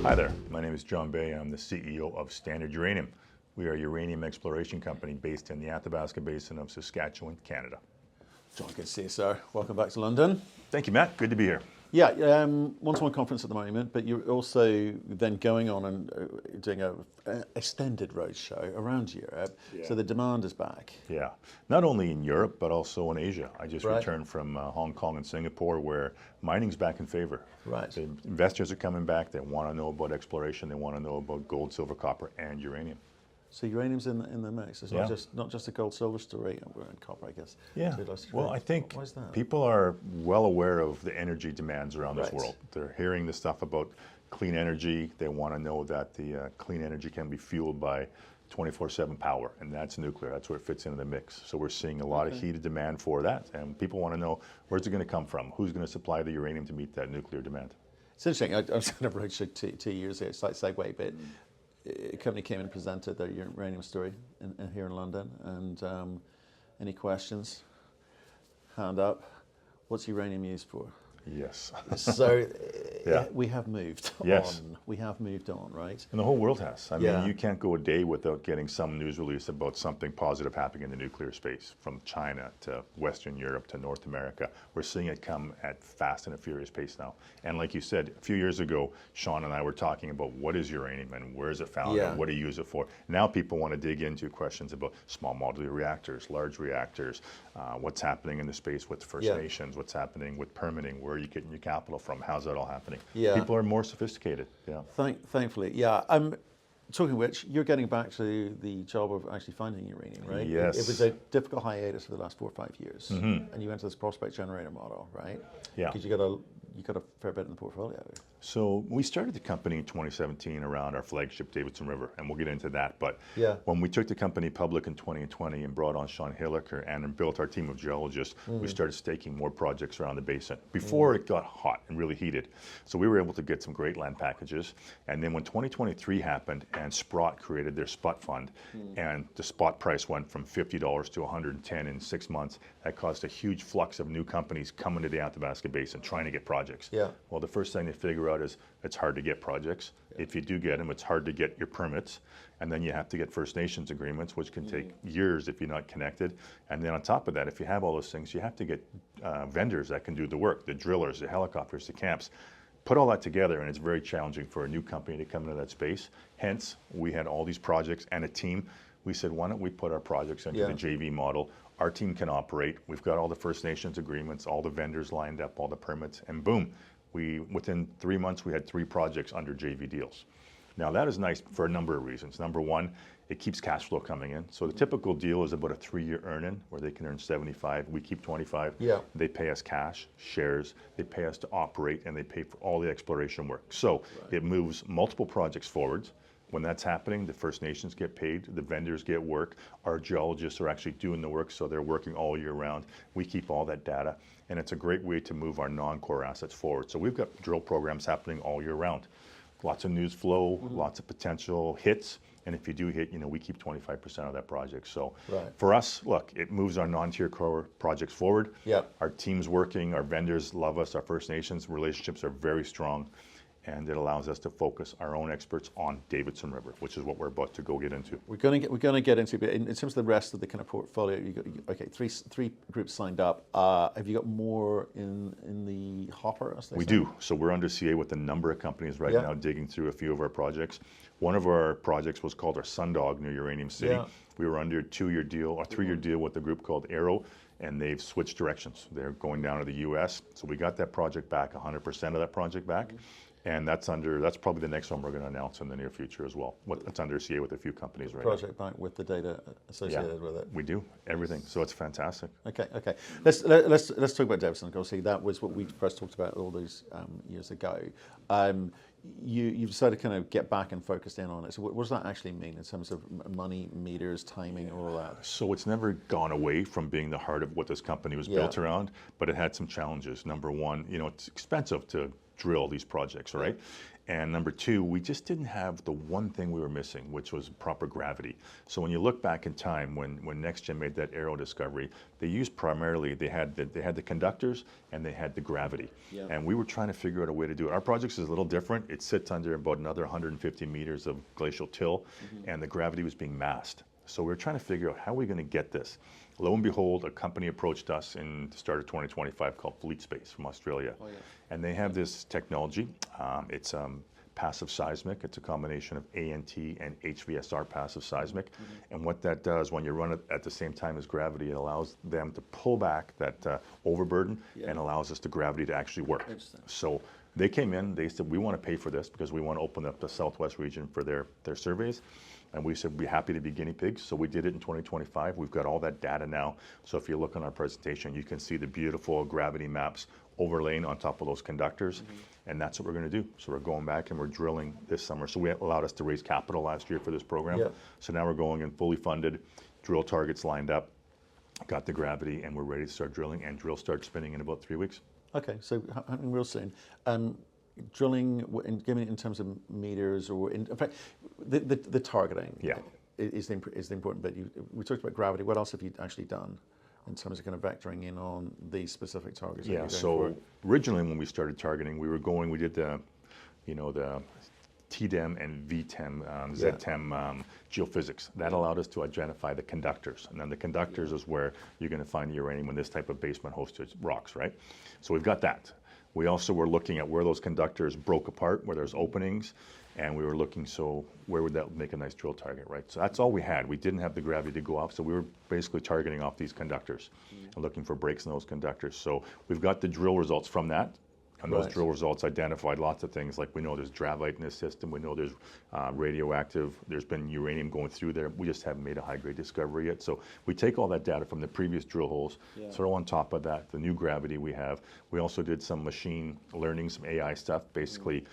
Hi there, my name is Jon Bey. I'm the CEO of Standard Uranium. We are a uranium exploration company based in the Athabasca Basin of Saskatchewan, Canada. John, good to see you, sir. Welcome back to London. Thank you, Matt. Good to be here. Yeah, one-to-one conference at the moment, but you're also then going on and doing a extended roadshow around Europe. Yeah. So the demand is back. Yeah, not only in Europe, but also in Asia. I just Right. returned from Hong Kong and Singapore, where mining's back in favor. Right. The investors are coming back. They want to know about exploration. They want to know about gold, silver, copper, and uranium. So uranium's in the mix. It's not just a gold silver story. We're in copper, I guess. Yeah. Well, I think people are well aware of the energy demands around this world. They're hearing the stuff about clean energy. They want to know that the clean energy can be fueled by 24/7 power, and that's nuclear. That's where it fits into the mix. So we're seeing a lot of heated demand for that, and people want to know, where's it going to come from? Who's going to supply the uranium to meet that nuclear demand? It's interesting. I was on a roadshow 2 years ago. Slight segue, but a company came and presented their uranium story here in London. And any questions? Hand up. What's uranium used for? Yes. So Yeah. we have moved Yes. on. We have moved on, right? And the whole world has. I mean, you can't go a day without getting some news release about something positive happening in the nuclear space, from China to Western Europe to North America. We're seeing it come at fast and a furious pace now. And like you said, a few years ago, Sean and I were talking about what is uranium and where is it found and what do you use it for. Now people want to dig into questions about small modular reactors, large reactors, what's happening in the space with First Nations, what's happening with permitting, where are you getting your capital from, how's that all happening? Yeah. People are more sophisticated. Yeah. Thankfully, yeah. Talking of which, you're getting back to the job of actually finding uranium, right? Yes. It was a difficult hiatus for the last 4 or 5 years, and you went to this prospect generator model, right? Yeah. Because you got a fair bit in the portfolio. So we started the company in 2017 around our flagship Davidson River, and we'll get into that. But when we took the company public in 2020 and brought on Sean Hilliker and built our team of geologists, we started staking more projects around the basin before it got hot and really heated. So we were able to get some great land packages. And then when 2023 happened and Sprott created their spot fund, and the spot price went from $50 to $110 in 6 months, that caused a huge flux of new companies coming to the Athabasca Basin trying to get projects. Yeah. Well, the first thing they figure out is it's hard to get projects. If you do get them, it's hard to get your permits. And then you have to get First Nations agreements, which can take years if you're not connected. And then on top of that, if you have all those things, you have to get vendors that can do the work, the drillers, the helicopters, the camps. Put all that together, and it's very challenging for a new company to come into that space. Hence, we had all these projects and a team. We said, why don't we put our projects into the JV model? Our team can operate. We've got all the First Nations agreements, all the vendors lined up, all the permits, and boom. Within 3 months, we had 3 projects under JV deals. Now that is nice for a number of reasons. Number one, it keeps cash flow coming in. So the typical deal is about a 3-year earn-in where they can earn 75, we keep 25. Yeah. They pay us cash, shares, they pay us to operate, and they pay for all the exploration work. So it moves multiple projects forwards. When that's happening, the First Nations get paid, the vendors get work, our geologists are actually doing the work, so they're working all year round. We keep all that data, and it's a great way to move our non-core assets forward. So we've got drill programs happening all year round. Lots of news flow, lots of potential hits, and if you do hit, we keep 25% of that project. So for us, look, it moves our non-tier core projects forward. Our team's working, our vendors love us, our First Nations relationships are very strong. And it allows us to focus our own experts on Davidson River, which is what we're about to go get into. We're going to get into, but in terms of the rest of the kind of portfolio, you got three groups signed up. Have you got more in the hopper? We do. So we're under CA with a number of companies right now, digging through a few of our projects. One of our projects was called our Sundog near Uranium City. We were under a 2-year deal, or 3-year deal with a group called Arrow, and they've switched directions. They're going down to the U.S. So we got that project back, 100% of that project back. And that's probably the next one we're going to announce in the near future as well. It's under CA with a few companies right now. Project back with the data associated with it. We do everything, so it's fantastic. Okay. Let's talk about Davidson. Obviously, that was what we first talked about all those years ago. You decided to kind of get back and focus in on it. So what does that actually mean in terms of money, meters, timing, all that? So it's never gone away from being the heart of what this company was built around, but it had some challenges. Number one, it's expensive to drill these projects, right? And number two, we just didn't have the one thing we were missing, which was proper gravity. So when you look back in time, when NextGen made that aero discovery, they used primarily, they had the conductors and they had the gravity. Yeah. And we were trying to figure out a way to do it. Our project is a little different. It sits under about another 150 meters of glacial till, and the gravity was being masked. So we were trying to figure out how are we going to get this. Lo and behold, a company approached us in the start of 2025 called Fleet Space from Australia. Oh, yeah. And they have this technology. It's passive seismic. It's a combination of ANT and HVSR passive seismic. And what that does, when you run it at the same time as gravity, it allows them to pull back that overburden and allows us the gravity to actually work. So they came in, they said, we want to pay for this because we want to open up the Southwest region for their surveys. And we said, we'd be happy to be guinea pigs. So we did it in 2025. We've got all that data now. So if you look on our presentation, you can see the beautiful gravity maps overlaying on top of those conductors. And that's what we're going to do. So we're going back and we're drilling this summer. So we allowed us to raise capital last year for this program. So now we're going in fully funded, drill targets lined up, got the gravity, and we're ready to start drilling. And drill starts spinning in about 3 weeks. Okay, so happening real soon. Drilling, given in terms of meters, or in fact, the targeting is the important bit. We talked about gravity. What else have you actually done in terms of kind of vectoring in on these specific targets? Yeah, so originally when we started targeting, we did the TDEM and VTEM, ZTEM geophysics. That allowed us to identify the conductors. And then the conductors is where you're going to find the uranium in this type of basement hosted rocks, right? So we've got that. We also were looking at where those conductors broke apart, where there's openings, and we were looking, so where would that make a nice drill target, right? So that's all we had. We didn't have the gravity to go off, so we were basically targeting off these conductors and looking for breaks in those conductors. So we've got the drill results from that. And those drill results identified lots of things, like we know there's dravite in this system, we know there's radioactive, there's been uranium going through there. We just haven't made a high-grade discovery yet. So we take all that data from the previous drill holes, throw on top of that the new gravity we have. We also did some machine learning, some AI stuff, basically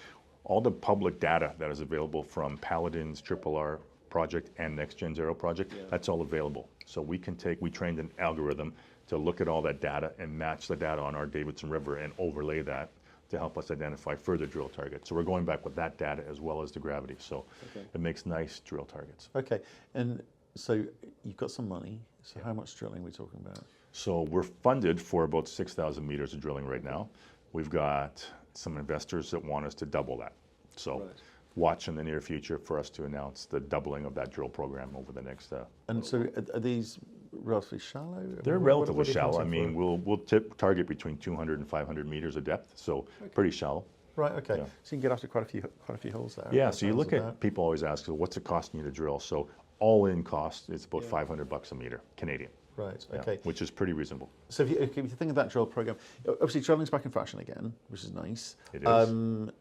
all the public data that is available from Paladin's RRR project and NextGen's Aero project, that's all available. So we trained an algorithm to look at all that data and match the data on our Davidson River and overlay that to help us identify further drill targets. So we're going back with that data as well as the gravity. So it makes nice drill targets. Okay, and so you've got some money. So how much drilling are we talking about? So we're funded for about 6,000 meters of drilling right now. We've got some investors that want us to double that. So watch in the near future for us to announce the doubling of that drill program over the next. And so are these relatively shallow? They're relatively shallow. I mean, we'll target between 200 and 500 meters of depth, so pretty shallow. Right. Okay. So you can get after quite a few holes there. Yeah. So you look at people always ask, well, what's it costing you to drill? So all-in cost is about $500 a meter Canadian. Right. Okay. Which is pretty reasonable. So if you think of that drill program, obviously drilling's back in fashion again, which is nice. It is.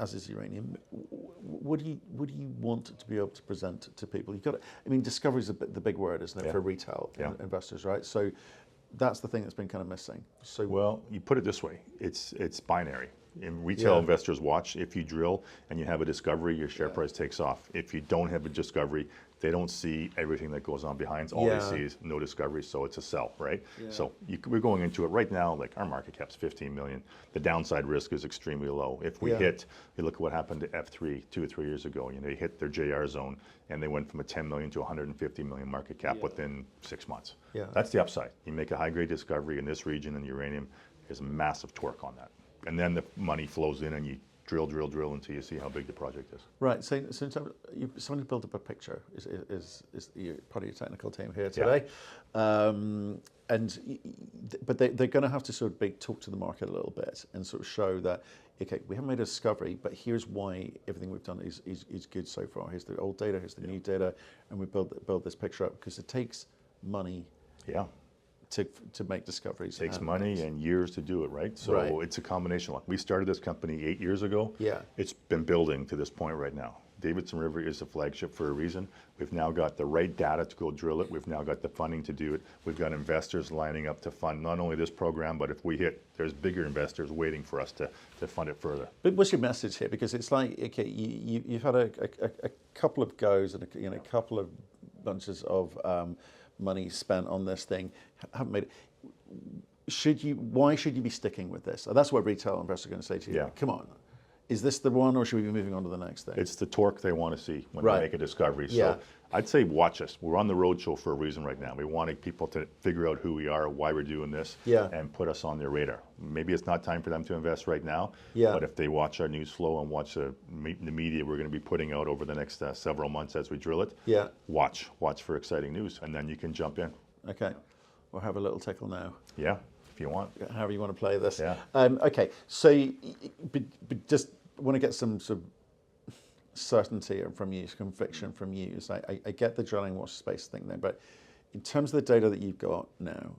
As is uranium. What do you want to be able to present to people? You've got to, I mean, discovery is the big word, isn't it, for retail investors, right? So that's the thing that's been kind of missing. So well, you put it this way: it's binary. In retail investors watch. If you drill and you have a discovery, your share price takes off. If you don't have a discovery, they don't see everything that goes on behind. All they see is no discovery, so it's a sell, right? So we're going into it right now, like our market cap's 15 million. The downside risk is extremely low. If we hit, you look at what happened to F3 2 or 3 years ago. You know, they hit their JR zone and they went from a 10 million to 150 million market cap within 6 months. That's the upside. You make a high-grade discovery in this region, and uranium is massive torque on that. And then the money flows in and you drill until you see how big the project is. Right, so someone to build up a picture is part of your technical team here today. But they're going to have to sort of talk to the market a little bit and sort of show that, okay, we haven't made a discovery, but here's why everything we've done is good so far. Here's the old data, here's the new data, and we build this picture up, because it takes money to make discoveries. It takes money and years to do it, right? So it's a combination. Like, we started this company 8 years ago. It's been building to this point right now. Davidson River is a flagship for a reason. We've now got the right data to go drill it. We've now got the funding to do it. We've got investors lining up to fund not only this program, but if we hit, there's bigger investors waiting for us to fund it further. But what's your message here? Because it's like, okay, you've had a couple of goes and a couple of bunches of money spent on this thing, haven't made it. Why should you be sticking with this? That's what retail investors are going to say to you. Come on, Is this the one, or should we be moving on to the next thing? It's the torque they want to see when Right. they make a discovery. Yeah. So I'd say watch us. We're on the roadshow for a reason right now. We want people to figure out who we are, why we're doing this, Yeah. and put us on their radar. Maybe it's not time for them to invest right now, Yeah. but if they watch our news flow and watch the media we're going to be putting out over the next several months as we drill it, Yeah. watch for exciting news, and then you can jump in. Okay. We'll have a little tickle now. Yeah, if you want. However you want to play this. Yeah. Okay. So, but just want to get some sort of certainty from you, conviction from you. So I get the drilling watch space thing there, but in terms of the data that you've got now,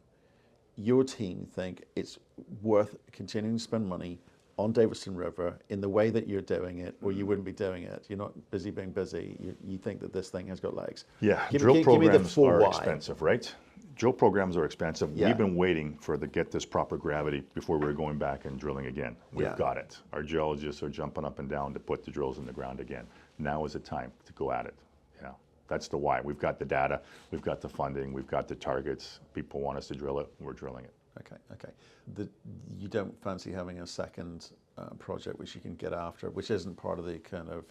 your team think it's worth continuing to spend money on Davidson River in the way that you're doing it, or you wouldn't be doing it. You're not busy being busy. You think that this thing has got legs. Yeah, give drill me the programs full are why. expensive, right? Drill programs are expensive. Yeah. We've been waiting to get this proper gravity before we're going back and drilling again. We've Yeah. got it. Our geologists are jumping up and down to put the drills in the ground again. Now is the time to go at it. Yeah, that's the why. We've got the data, we've got the funding, we've got the targets. People want us to drill it, we're drilling it. Okay. You don't fancy having a second project which you can get after, which isn't part of the kind of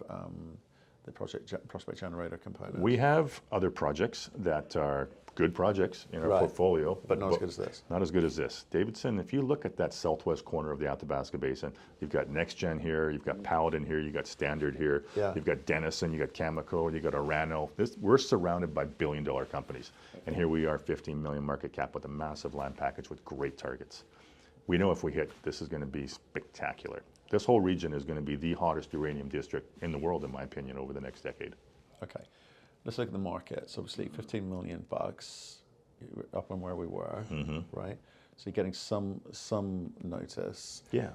the prospect generator component. We have other projects that are good projects in our Right. portfolio. But not as good as this. Not as good as this. Davidson, if you look at that southwest corner of the Athabasca Basin, you've got NextGen here, you've got Paladin here, you've got Standard here, Yeah. you've got Denison, you've got Cameco, you've got Orano. We're surrounded by billion-dollar companies. And here we are, 15 million market cap with a massive land package with great targets. We know if we hit, this is going to be spectacular. This whole region is going to be the hottest uranium district in the world, in my opinion, over the next decade. Okay. Let's look at the markets. Obviously, $15 million up on where we were, right? So you're getting some notice. Yeah.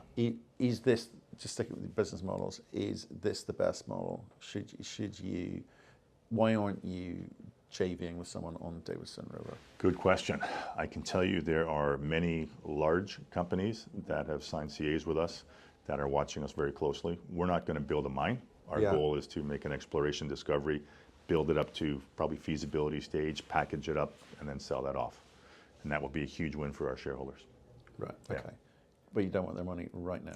Is this, just sticking with the business models, is this the best model? Should you, why aren't you JVing with someone on Davidson River? Good question. I can tell you there are many large companies that have signed CAs with us that are watching us very closely. We're not going to build a mine. Our Yeah. goal is to make an exploration discovery, build it up to probably feasibility stage, package it up, and then sell that off. And that will be a huge win for our shareholders. Right, Yeah. okay. But you don't want their money right now?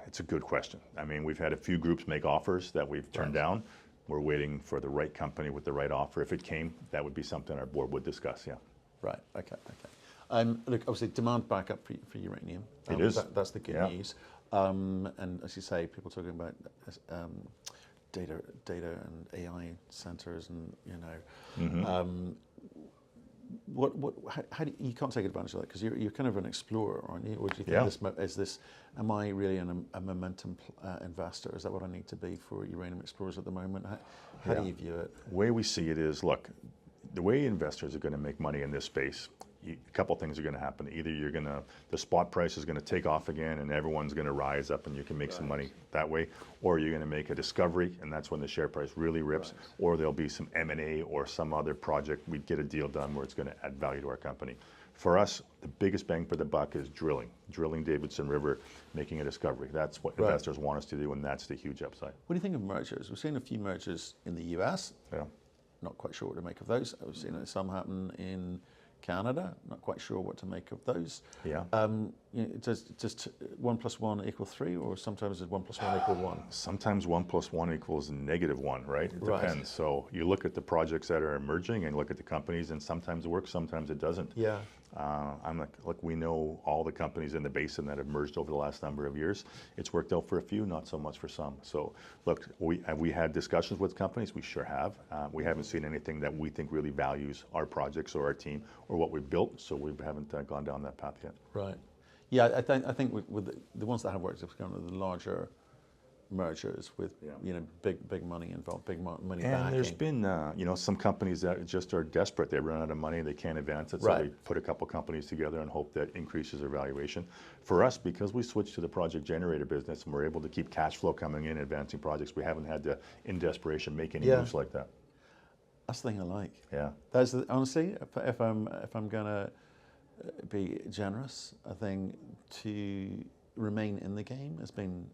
It's a good question. I mean, we've had a few groups make offers that we've turned down. We're waiting for the right company with the right offer. If it came, that would be something our board would discuss, yeah. Right, okay. Look, obviously, demand back up for uranium. It is. That's the good Yeah. news. And as you say, people talking about data and AI centers, and how do you can't take advantage of that, because you're kind of an explorer, aren't you? Or do you think am I really a momentum investor? Is that what I need to be for uranium explorers at the moment? How do you view it? The way we see it is, look, the way investors are going to make money in this space, a couple things are going to happen. Either the spot price is going to take off again and everyone's going to rise up and you can make some money that way, or you're going to make a discovery and that's when the share price really rips, or there'll be some M&A or some other project, we'd get a deal done where it's going to add value to our company. For us, the biggest bang for the buck is drilling Davidson River, making a discovery. That's what investors want us to do, and that's the huge upside. What do you think of mergers? We've seen a few mergers in the US. Yeah. Not quite sure what to make of those. We've seen some happen in Canada. Not quite sure what to make of those. Yeah. Does 1 + 1 = 3, or sometimes does 1 + 1 = 1? Sometimes 1 + 1 = -1, right? It depends. So you look at the projects that are emerging and look at the companies, and sometimes it works, sometimes it doesn't. Yeah. I'm like, look, we know all the companies in the basin that have merged over the last number of years. It's worked out for a few, not so much for some. So look, have we had discussions with companies? We sure have. We haven't seen anything that we think really values our projects or our team or what we've built, so we haven't gone down that path yet. Right. Yeah, I think with the ones that have worked, it's kind of the larger mergers with big money involved, big money backing. And there's been some companies that just are desperate. They run out of money, they can't advance it, so Right. they put a couple companies together and hope that increases their valuation. For us, because we switched to the project generator business and we're able to keep cash flow coming in, advancing projects, we haven't had to, in desperation, make any moves like that. That's the thing I like. Yeah. That's honestly, if I'm gonna be generous, I think to remain in the game has been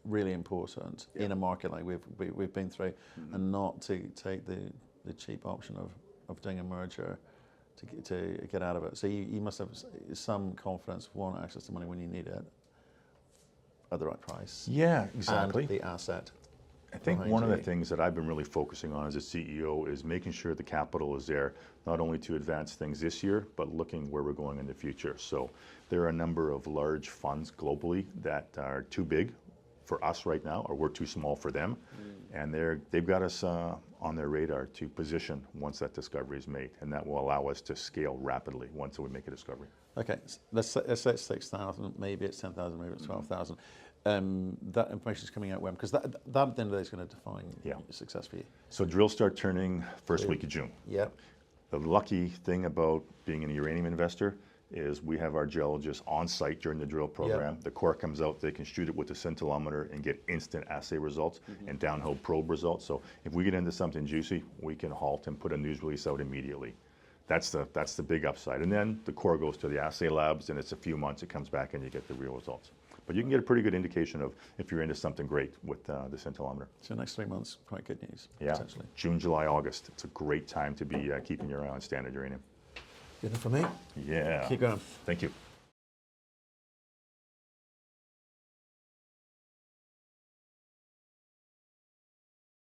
really important in a market like we've been through, and not to take the cheap option of doing a merger to get out of it. So you must have some confidence, access to money when you need it. at the right price. Yeah, exactly. And the asset. I think behind one of the you. things that I've been really focusing on as a CEO is making sure the capital is there, not only to advance things this year, but looking where we're going in the future. So there are a number of large funds globally that are too big for us right now, or we're too small for them. And they've got us on their radar to position once that discovery is made. And that will allow us to scale rapidly once we make a discovery. Okay, let's say it's 6,000, maybe it's 10,000, maybe it's 12,000. That information is coming out when? Because that at the end of the day is going to define success for you. So drills start turning first week of June. Yep. The lucky thing about being a uranium investor is we have our geologists on site during the drill program. Yep. The core comes out, they can shoot it with a scintillometer and get instant assay results and downhole probe results. So if we get into something juicy, we can halt and put a news release out immediately. That's the big upside. And then the core goes to the assay labs, and it's a few months, it comes back and you get the real results. But you can get a pretty good indication of if you're into something great with the scintillometer. So next 3 months, quite good news, Yeah, potentially. June, July, August. It's a great time to be keeping your eye on Standard Uranium. Good enough for me. Yeah. Keep going. Thank you.